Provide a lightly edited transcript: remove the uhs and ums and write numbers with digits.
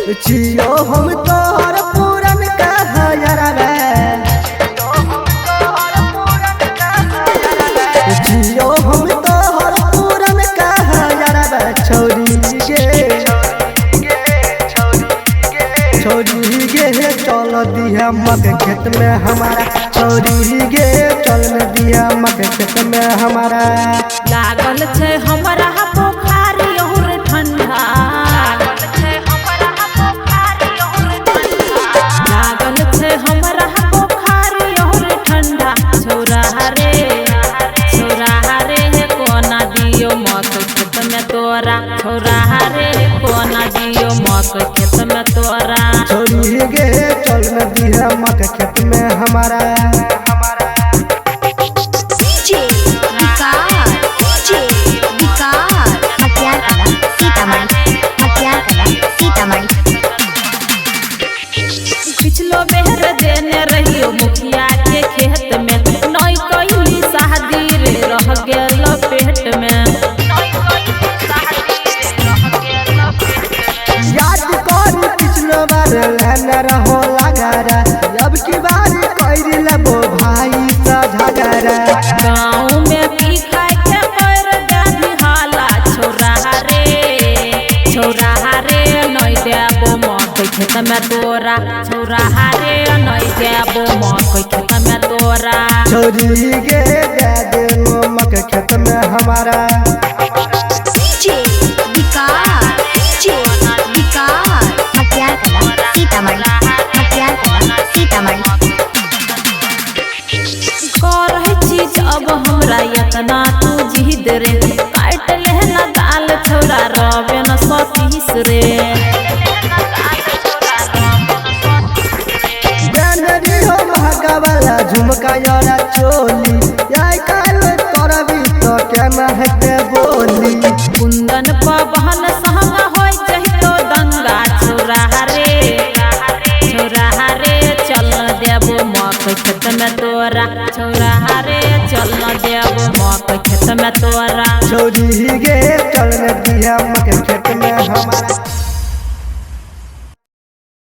जियो हम तोहर पूरन कहरबे जियो हम तोहर पूरन कहरबे छोरी गे चल दिया मक खेत में हमारा छोरी गे चल दिया मक खेत में हमारा लागल छे हमरा पोखरी और ठंडा लागल छे हमरा पोखरी और ठंडा छोरा रे कोना दियो मक खेत में तोरा छोरा रे कोना दियो मक खेत में तोरा छोरी गे चल दिया मक खेत में हमारा पिछलो बेर देने रहियो मुखिया के खेत में नई कइली शादी रे रह गेल पेट में याद कर पिछलो बार लेने रहो लगारा अब की बार कइर लेबो भाई सा झगड़ा गाँव में पी खाए के पैर गाड़ी हाला छोरा रे नई देबो मक खेत में तोरा छोरा रे नई देबो मक खेत में तोरा छोरी गे दे देनो मक खेत में हमारा अब हमरा इतना तू जिद रे काट लेना दाल छोरा रवे न सतीस रे जानरी हो महकावाला झुमका यारा चोली याई काल करबी तो केना हेते बोली कुंदन पवन संग होय जहि तो दंगा छोरा रे चल देबो मक खेत में तोरा छोरा रे चल देबो मक खेत में तोरा छोरी गे चल दिया मक खेत में हमारा।